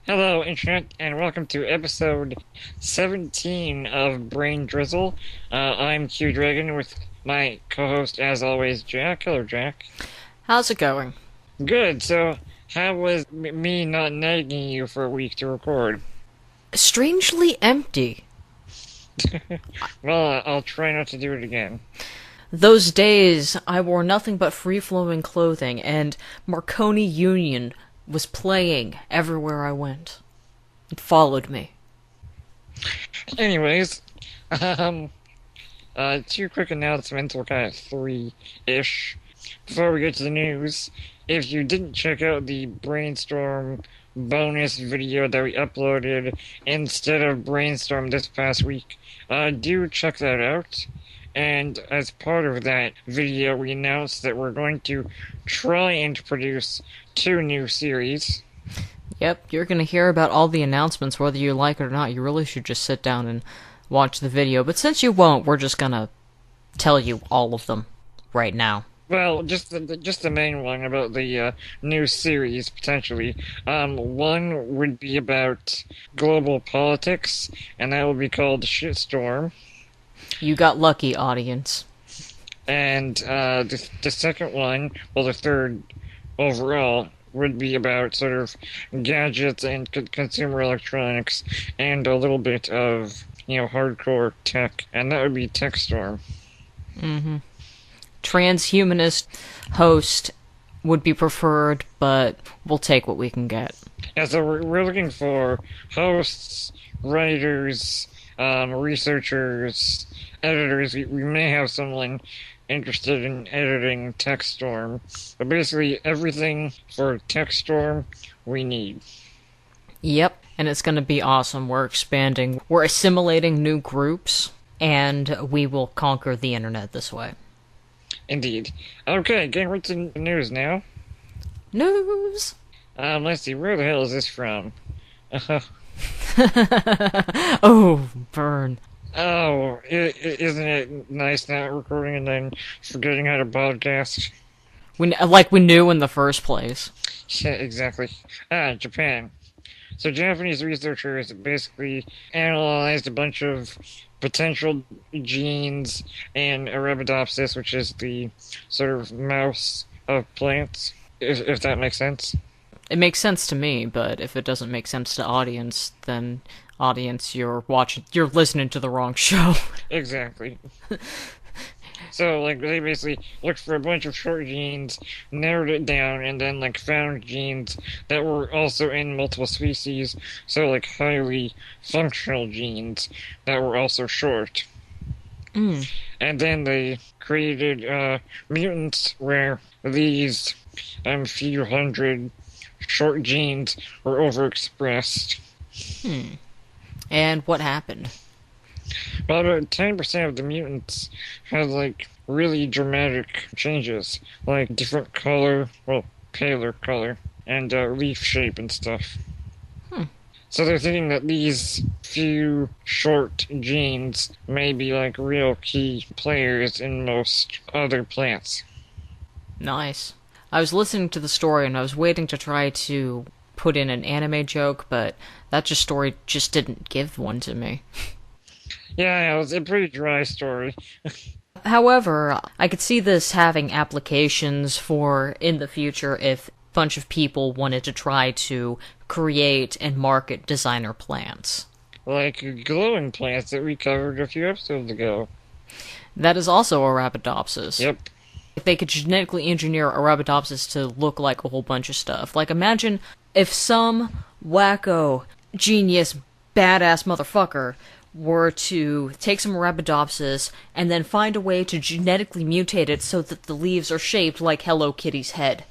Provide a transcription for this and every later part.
Hello, Internet, and welcome to episode 17 of Braindrizzle. I'm Q Dragon with my co-host, as always, Jack. Hello, Jack. How's it going? Good. So, how was me not nagging you for a week to record? Strangely empty. Well, I'll try not to do it again. Those days, I wore nothing but free-flowing clothing, and Marconi Union was playing everywhere I went. It followed me. Anyways, um, two quick announcements, or kind of three-ish. Before we get to the news, if you didn't check out the Brainstorm bonus video that we uploaded instead of Brainstorm this past week, do check that out. And as part of that video, we announced that we're going to try and produce two new series. Yep, you're gonna hear about all the announcements whether you like it or not. You really should just sit down and watch the video. But since you won't, we're just gonna tell you all of them right now. Well, just the main one about the new series potentially. One would be about global politics, and that would be called Shitstorm. You got lucky, audience. And the second one, well, the third overall, would be about sort of gadgets and consumer electronics, and a little bit of hardcore tech, and that would be Techstorm. Mm-hmm. Transhumanist host would be preferred, but we'll take what we can get. Yeah, so we're looking for hosts, writers, researchers, editors. We may have someone interested in editing TextStorm, but basically everything for TextStorm we need. Yep, and it's going to be awesome. We're expanding, we're assimilating new groups, and we will conquer the internet this way. Indeed. Okay, getting right to the news now. News! Let's see, where the hell is this from? Oh, burn. Oh, isn't it nice not recording and then forgetting how to podcast? Like we knew in the first place. Yeah, exactly. Japan. So Japanese researchers basically analyzed a bunch of potential genes in Arabidopsis, which is the sort of mouse of plants, if that makes sense. It makes sense to me, but if it doesn't make sense to audience, then audience, you're listening to the wrong show. Exactly. So, like, they basically looked for a bunch of short genes, narrowed it down, and then, like, found genes that were also in multiple species, so, like, highly functional genes that were also short. Mm. And then they created, mutants where these, few hundred short genes were overexpressed. And what happened? Well, about 10% of the mutants had, like, really dramatic changes, like different color, well, paler color, and leaf shape and stuff. So they're thinking that these few short genes may be, like, real key players in most other plants. Nice. I was listening to the story and I was waiting to try to put in an anime joke, but that story just didn't give one to me. Yeah, it was a pretty dry story. However, I could see this having applications for in the future if a bunch of people wanted to try to create and market designer plants. Like glowing plants that we covered a few episodes ago. That is also Arabidopsis. Yep. If they could genetically engineer Arabidopsis to look like a whole bunch of stuff. Like, imagine if some wacko, genius, badass motherfucker were to take some Arabidopsis and then find a way to genetically mutate it so that the leaves are shaped like Hello Kitty's head.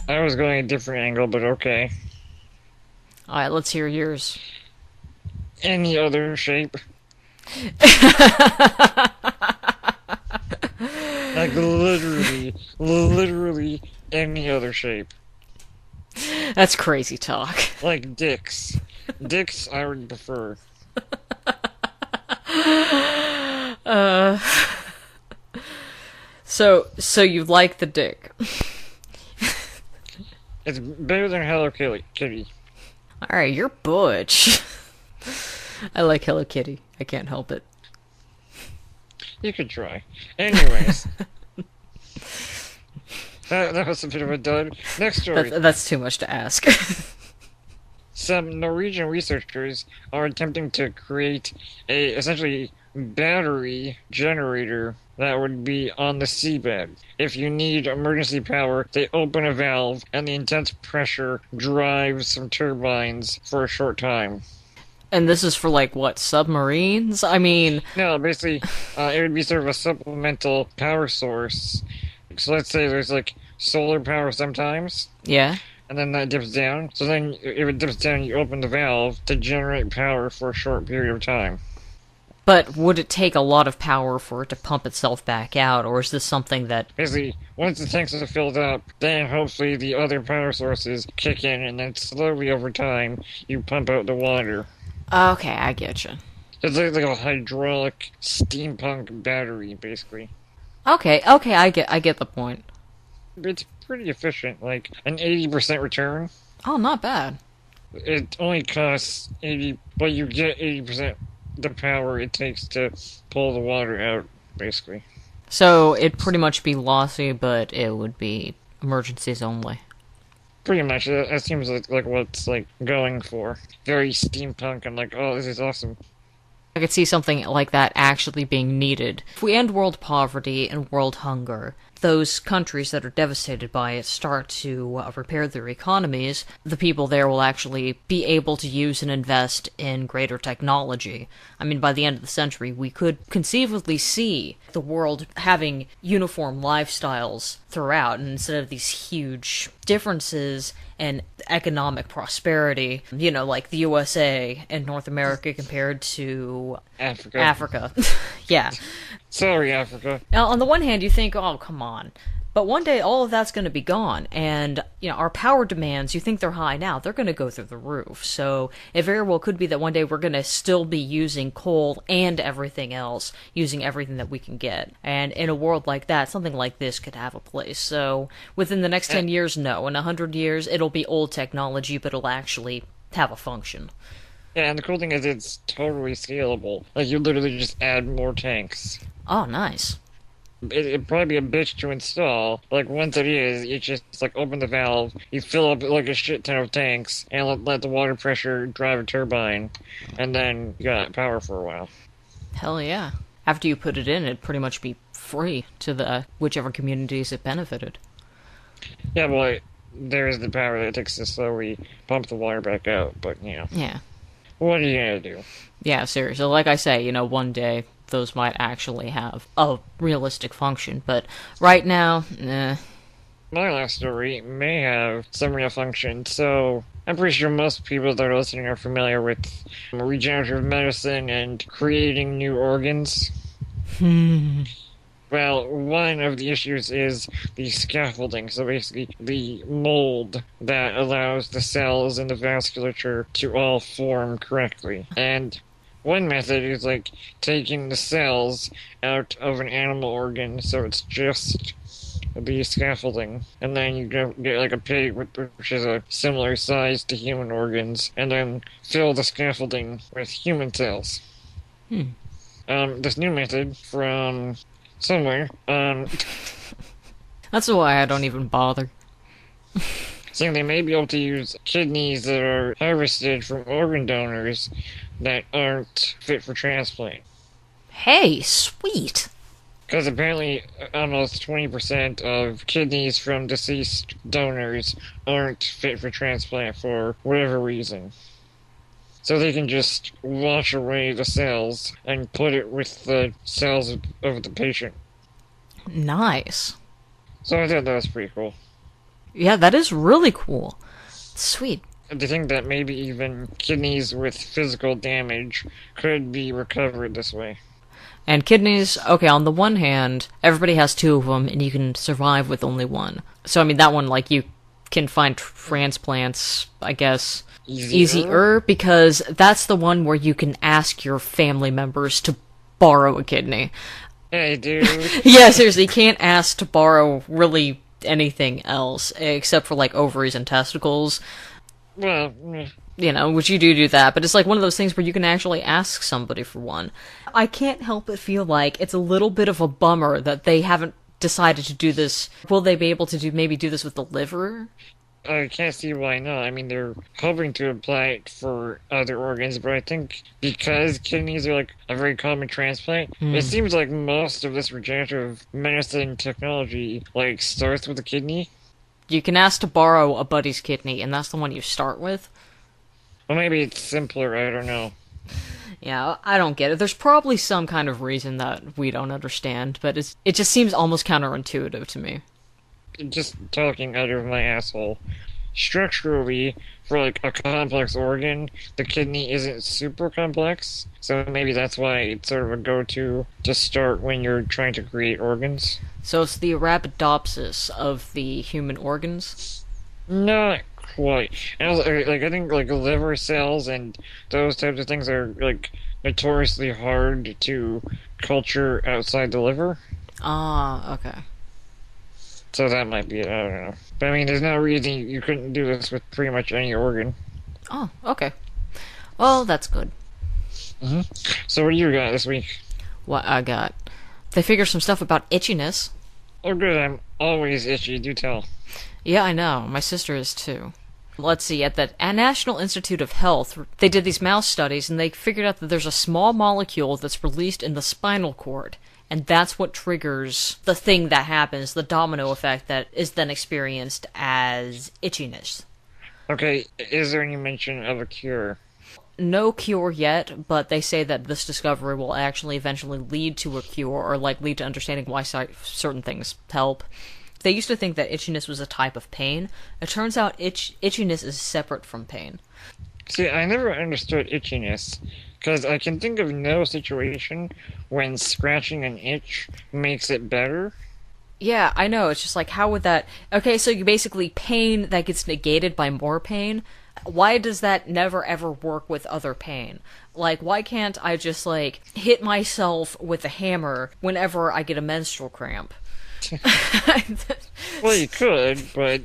I was going a different angle, but okay. Alright, let's hear yours. Any other shape. Like literally any other shape. That's crazy talk. Like dicks. Dicks I would prefer. Uh, so you like the dick? It's better than Hello Kitty. Alright, you're butch. I like Hello Kitty. I can't help it. You could try. Anyways. That was a bit of a dud. Next story. That's too much to ask. Some Norwegian researchers are attempting to create a essentially battery generator that would be on the seabed. If you need emergency power, they open a valve and the intense pressure drives some turbines for a short time. And this is for, like, what, submarines? I mean... No, basically, it would be sort of a supplemental power source. So let's say there's, like, solar power sometimes. Yeah? And then that dips down. So then, if it dips down, you open the valve to generate power for a short period of time. But would it take a lot of power for it to pump itself back out, or is this something that... Basically, once the tanks are filled up, then hopefully the other power sources kick in, and then slowly over time, you pump out the water. Okay, I get you. It's like a hydraulic steampunk battery, basically. Okay, I get the point. It's pretty efficient, like an 80% return. Oh, not bad. It only costs 80, but you get 80% the power it takes to pull the water out, basically. So it'd pretty much be lossy, but it would be emergencies only. Pretty much, that seems like what's like going for. Very steampunk and like, oh, this is awesome. I could see something like that actually being needed. If we end world poverty and world hunger, those countries that are devastated by it start to repair their economies, the people there will actually be able to use and invest in greater technology. I mean, by the end of the century, we could conceivably see the world having uniform lifestyles throughout, and instead of these huge differences in economic prosperity, you know, like the USA and North America compared to Africa. Yeah. Sorry, Africa. Now, on the one hand, you think, oh, come on. But one day, all of that's going to be gone. And, you know, our power demands, you think they're high now, they're going to go through the roof. So it very well could be that one day we're going to still be using coal and everything else, using everything that we can get. And in a world like that, something like this could have a place. So within the next 10 years, no. In 100 years, it'll be old technology, but it'll actually have a function. Yeah, and the cool thing is it's totally scalable. Like, you literally just add more tanks. Oh, nice. It'd probably be a bitch to install. Like, once it is, you just, like, open the valve, you fill up, like, a shit ton of tanks, and let the water pressure drive a turbine, and then you got power for a while. Hell yeah. After you put it in, it'd pretty much be free to the whichever communities it benefited. Yeah, well, there's the power that it takes to slowly pump the water back out, but, you know. Yeah. What are you gonna do? Yeah, seriously. Like I say, you know, one day those might actually have a realistic function, but right now, eh. My last story may have some real function, so I'm pretty sure most people that are listening are familiar with regenerative medicine and creating new organs. Well, one of the issues is the scaffolding, so basically the mold that allows the cells in the vasculature to all form correctly. And one method is like taking the cells out of an animal organ, so it's just the scaffolding, and then you get like a pig which is a similar size to human organs, and then fill the scaffolding with human cells. This new method from somewhere, That's why I don't even bother. saying they may be able to use kidneys that are harvested from organ donors that aren't fit for transplant. Hey, sweet! Because apparently almost 20% of kidneys from deceased donors aren't fit for transplant for whatever reason. So they can just wash away the cells and put it with the cells of the patient. Nice. So I thought that was pretty cool. Yeah, that is really cool. Sweet. To think that maybe even kidneys with physical damage could be recovered this way. And kidneys, okay, on the one hand, everybody has two of them, and you can survive with only one. So, I mean, that one, like, you can find transplants, I guess, easier, because that's the one where you can ask your family members to borrow a kidney. Hey, dude. Yeah, seriously, you can't ask to borrow really anything else, except for, like, ovaries and testicles. Well, You know, which you do that, but it's like one of those things where you can actually ask somebody for one. I can't help but feel like it's a little bit of a bummer that they haven't decided to do this. Will they be able to maybe do this with the liver? I can't see why not. I mean, they're hoping to apply it for other organs, but I think because kidneys are like a very common transplant, it seems like most of this regenerative medicine technology like starts with the kidney. You can ask to borrow a buddy's kidney, and that's the one you start with. Well, maybe it's simpler. I don't know. Yeah, I don't get it. There's probably some kind of reason that we don't understand, but it just seems almost counterintuitive to me. Just talking out of my asshole. Structurally, for like a complex organ, the kidney isn't super complex, so maybe that's why it's sort of a go-to to start when you're trying to create organs. So it's the Arabidopsis of the human organs? Not quite. And also, like I think like liver cells and those types of things are like notoriously hard to culture outside the liver. Ah, okay. So that might be it. I don't know. But I mean, there's no reason you couldn't do this with pretty much any organ. Oh, okay. Well, that's good. So what do you got this week? What I got? They figure some stuff about itchiness. Oh, good. I'm always itchy. Do tell. Yeah, I know. My sister is too. Let's see, at the National Institute of Health, they did these mouse studies, and they figured out that there's a small molecule that's released in the spinal cord, and that's what triggers the thing that happens, the domino effect that is then experienced as itchiness. Okay, is there any mention of a cure? No cure yet, but they say that this discovery will actually eventually lead to a cure, or like lead to understanding why certain things help. They used to think that itchiness was a type of pain. It turns out itchiness is separate from pain. See, I never understood itchiness, because I can think of no situation when scratching an itch makes it better. Yeah, I know. It's just like, how would that... Okay, so you basically pain that gets negated by more pain. Why does that never ever work with other pain? Like, why can't I just, like, hit myself with a hammer whenever I get a menstrual cramp? Well, you could, but...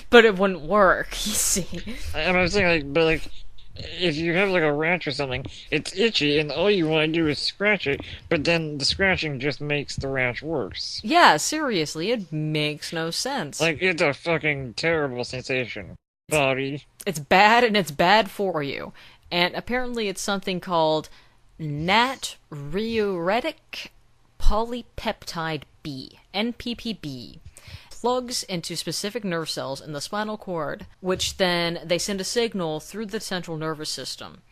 But it wouldn't work, you see. I'm saying, like, but, like, if you have, like, a rash or something, it's itchy, and all you want to do is scratch it, but then the scratching just makes the rash worse. Yeah, seriously, it makes no sense. Like, it's a fucking terrible sensation. Body. It's bad, and it's bad for you. And apparently it's something called natriuretic polypeptide B, NPPB. Plugs into specific nerve cells in the spinal cord, which then they send a signal through the central nervous system.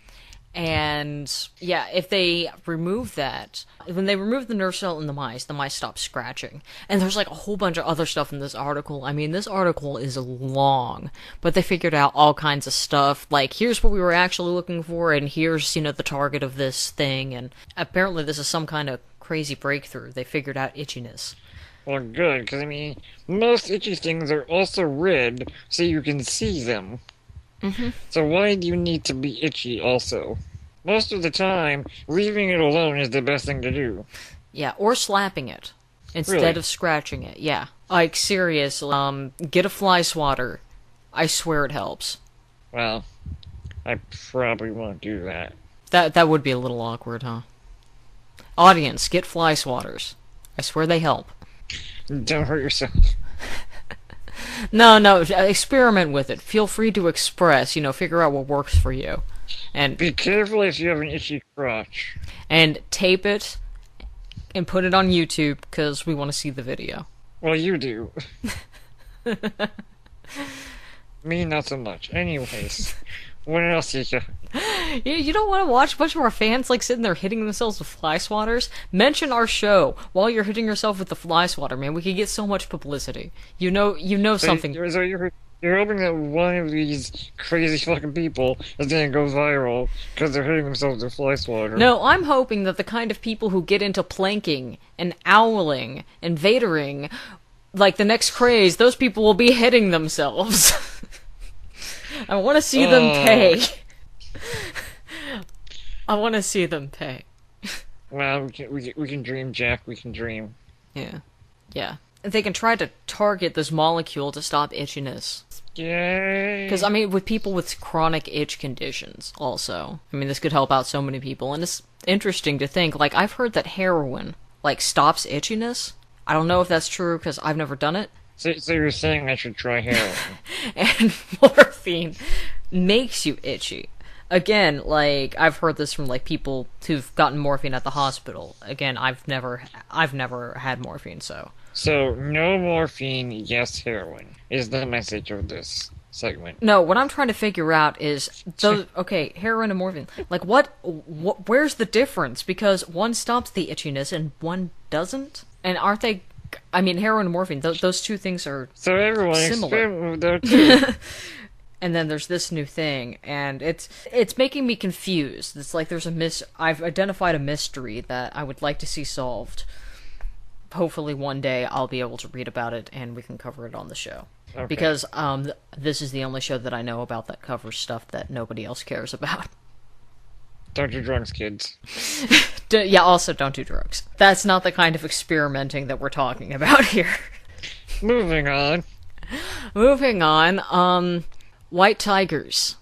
And yeah, if they remove that, when they remove the nerve cell in the mice stop scratching. And there's like a whole bunch of other stuff in this article. I mean, this article is long, but they figured out all kinds of stuff. Like, here's what we were actually looking for, and here's, the target of this thing. And apparently this is some kind of crazy breakthrough. They figured out itchiness. Well, good, because, I mean, most itchy things are also red, so you can see them. So why do you need to be itchy also? Most of the time, leaving it alone is the best thing to do. Yeah, or slapping it instead Really? of scratching it. Yeah. Like, seriously, get a fly swatter. I swear it helps. Well, I probably won't do that. That would be a little awkward, huh? Audience, get fly swatters. I swear they help. Don't hurt yourself. No, experiment with it. Feel free to express, figure out what works for you. And Be careful if you have an itchy crotch. and tape it and put it on YouTube because we want to see the video. Well, you do. Me, not so much. Anyways, what else you got? You don't want to watch a bunch of our fans like sitting there hitting themselves with fly swatters? Mention our show while you're hitting yourself with the fly swatter, man. We could get so much publicity. You know something. So you're hoping that one of these crazy fucking people is gonna go viral because they're hitting themselves with a fly swatter. No, I'm hoping that the kind of people who get into planking and owling and vadering, like the next craze, those people will be hitting themselves. I want to see them pay. I want to see them pay. Well, we can dream, Jack. We can dream. Yeah. They can try to target this molecule to stop itchiness. Yay! Because, I mean, with people with chronic itch conditions, also. I mean, this could help out so many people, and it's interesting to think, like, I've heard that heroin, like, stops itchiness. I don't know if that's true, because I've never done it. So you're saying I should try heroin? And morphine makes you itchy. Again, like, I've heard this from, like, people who've gotten morphine at the hospital. Again, I've never had morphine, so... So, no morphine, yes heroin, is the message of this segment. No, what I'm trying to figure out is, those, okay, heroin and morphine, like, where's the difference? Because one stops the itchiness and one doesn't? And aren't they, I mean, heroin and morphine, those two things are so everyone similar. experiment with their two. And then there's this new thing, and it's making me confused. It's like I've identified a mystery that I would like to see solved. Hopefully one day I'll be able to read about it and we can cover it on the show. Okay. Because this is the only show that I know about that covers stuff that nobody else cares about. Don't do drugs, kids. Yeah, also don't do drugs. That's not the kind of experimenting that we're talking about here. Moving on. White tigers.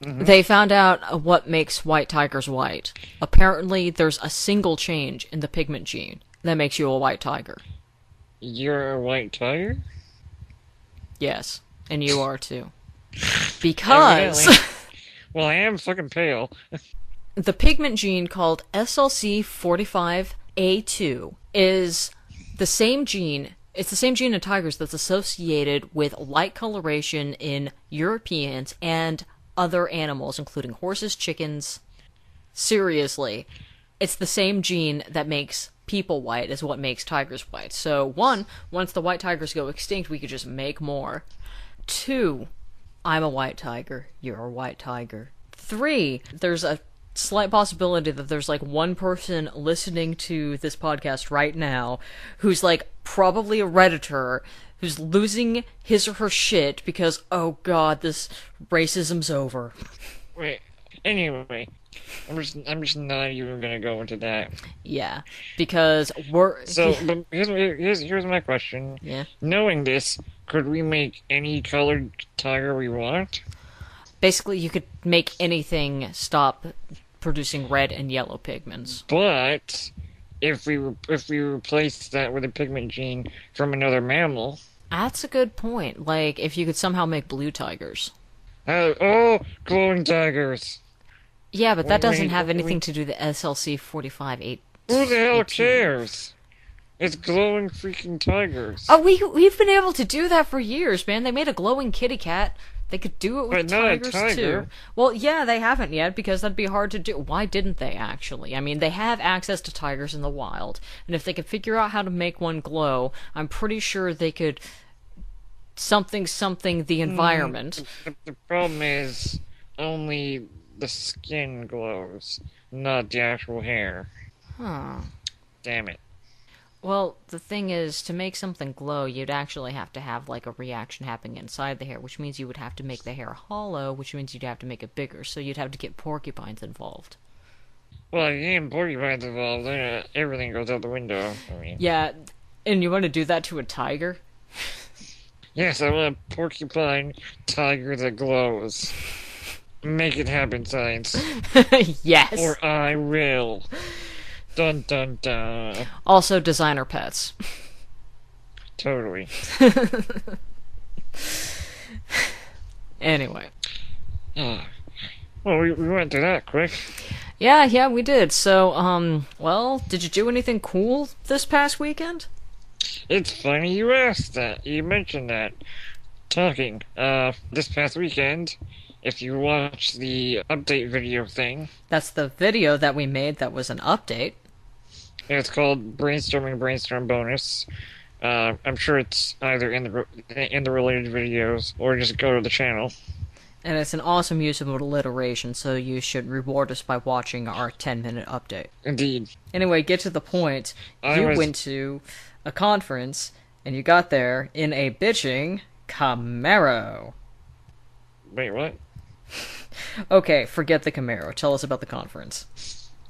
Mm-hmm. They found out what makes white tigers white. Apparently there's a single change in the pigment gene that makes you a white tiger. You're a white tiger? Yes, and you are too. Because... Well, I am fucking pale. The pigment gene called SLC45A2 is the same gene... It's the same gene in tigers that's associated with light coloration in Europeans and other animals, including horses, chickens. Seriously. It's the same gene that makes people white is what makes tigers white. So, once the white tigers go extinct, we could just make more. 2, I'm a white tiger. You're a white tiger. 3, there's a slight possibility that there's like one person listening to this podcast right now who's like probably a Redditor who's losing his or her shit because, oh god, this racism's over. Wait, anyway, I'm just not even gonna go into that. Yeah, because we're... So, but here's my question. Yeah. Knowing this, could we make any colored tiger we want? Basically, you could make anything stop producing red and yellow pigments. But if we replace that with a pigment gene from another mammal, that's a good point. Like, if you could somehow make blue tigers. Glowing tigers. Yeah, but that doesn't have anything to do with the SLC45A. Who the hell cares? It's glowing freaking tigers. Oh, we've been able to do that for years, man. They made a glowing kitty cat. They could do it with tigers, too. Well, yeah, they haven't yet, because that'd be hard to do. Why didn't they, actually? I mean, they have access to tigers in the wild, and if they could figure out how to make one glow, I'm pretty sure they could something the environment. The problem is, only the skin glows, not the actual hair. Huh. Damn it. Well, the thing is, to make something glow, you'd actually have to have, like, a reaction happening inside the hair, which means you would have to make the hair hollow, which means you'd have to make it bigger, so you'd have to get porcupines involved. Well, if you get porcupines involved, then everything goes out the window. I mean... Yeah, and you want to do that to a tiger? Yes, I want a porcupine tiger that glows. Make it happen, science. Yes! Or I will. Dun dun dun. Also, designer pets. Totally. Anyway. Well, we went through that quick. Yeah, we did. So, well, did you do anything cool this past weekend? It's funny you asked that. You mentioned that. Talking. This past weekend, if you watch the update video thing... That's the video that we made that was an update. It's called Brainstorm Bonus. I'm sure it's either in the related videos or just go to the channel. And it's an awesome use of alliteration, so you should reward us by watching our 10-minute update. Indeed. Anyway, get to the point. You went to a conference, and you got there in a bitching Camaro. Wait, what? Okay, forget the Camaro. Tell us about the conference.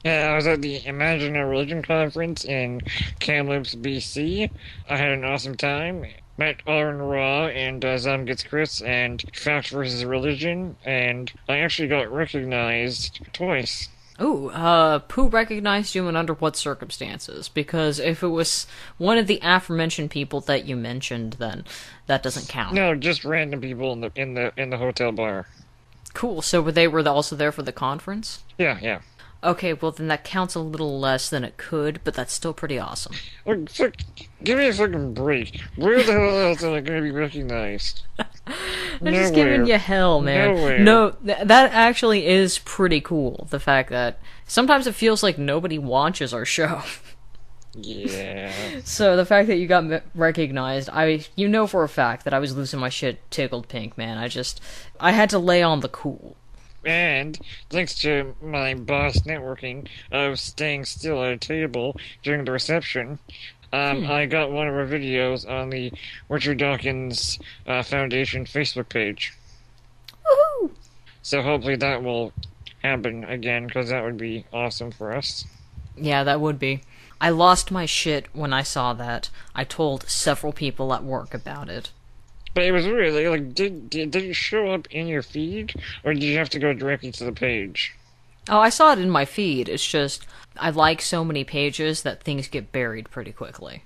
Yeah, I was at the Imagine a Religion conference in Kamloops, BC. I had an awesome time. met Aaron Raw and Zom Gets Chris and Fact versus Religion, and I actually got recognized twice. Ooh, who recognized you and under what circumstances? Because if it was one of the aforementioned people that you mentioned, then that doesn't count. No, just random people in the hotel bar. Cool, so they were also there for the conference? Yeah, yeah. Okay, well then that counts a little less than it could, but that's still pretty awesome. Look, give me a fucking break. Where the hell else am I going to be recognized? I'm just giving you hell, man. Nowhere. No, that actually is pretty cool. The fact that sometimes it feels like nobody watches our show. Yeah. So the fact that you got recognized, you know for a fact that I was losing my shit tickled pink, man. I had to lay on the cool. And thanks to my boss networking of staying still at a table during the reception, I got one of our videos on the Richard Dawkins Foundation Facebook page. Woohoo! So hopefully that will happen again, because that would be awesome for us. Yeah, that would be. I lost my shit when I saw that. I told several people at work about it. But it was really, like, did it show up in your feed, or did you have to go directly to the page? Oh, I saw it in my feed. It's just, I like so many pages that things get buried pretty quickly.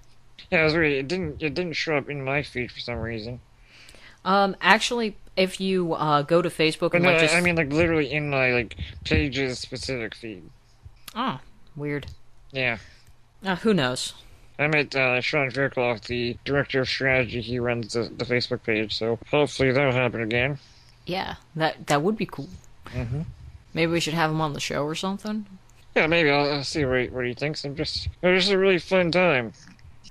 Yeah, it was weird. It didn't show up in my feed for some reason. Actually, if you go to Facebook But and no, like just... I mean, like, literally in my, like, pages specific feed. Oh, weird. Yeah. Who knows? I met Sean Fairclough, the director of strategy. He runs the Facebook page, so hopefully that'll happen again. Yeah, that would be cool. Mm-hmm. Maybe we should have him on the show or something. Yeah, maybe I'll see what he thinks. It was just a really fun time.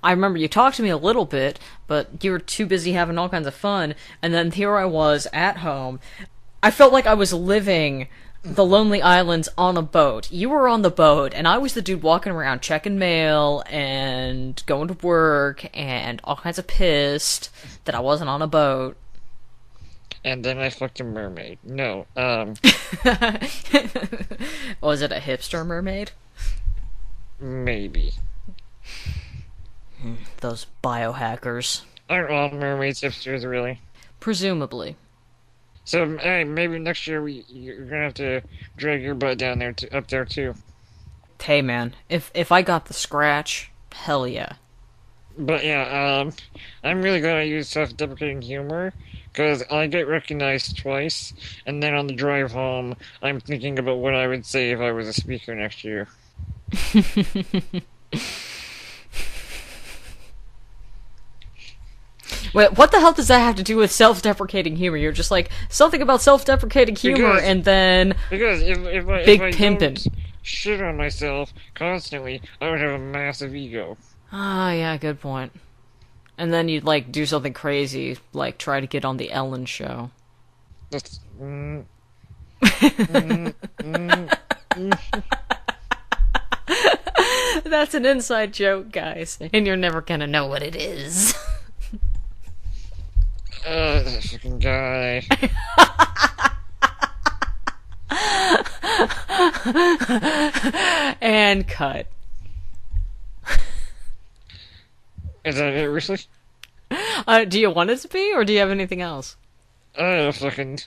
I remember you talked to me a little bit, but you were too busy having all kinds of fun, and then here I was at home. I felt like I was living the Lonely Islands on a boat. You were on the boat, and I was the dude walking around checking mail and going to work and all kinds of pissed that I wasn't on a boat. And then I fucked a mermaid. No, Was it a hipster mermaid? maybe. Those biohackers. Aren't all mermaids hipsters, really? Presumably. So, hey, maybe next year you're gonna have to drag your butt down there, up there too. Hey man, if I got the scratch, hell yeah. But yeah, I'm really gonna use self-deprecating humor, because I get recognized twice, and then on the drive home, I'm thinking about what I would say if I was a speaker next year. Wait, what the hell does that have to do with self-deprecating humor? You're just like, something about self-deprecating humor, Because- and then Because if Big I pimpin'. don't shit on myself constantly, I would have a massive ego. ah, yeah, good point. And then you'd like do something crazy, like try to get on the Ellen show. That's That's an inside joke, guys, and you're never gonna know what it is. that fucking guy. And cut. Is that it, really? Do you want it to be, or do you have anything else? I don't know, fucking.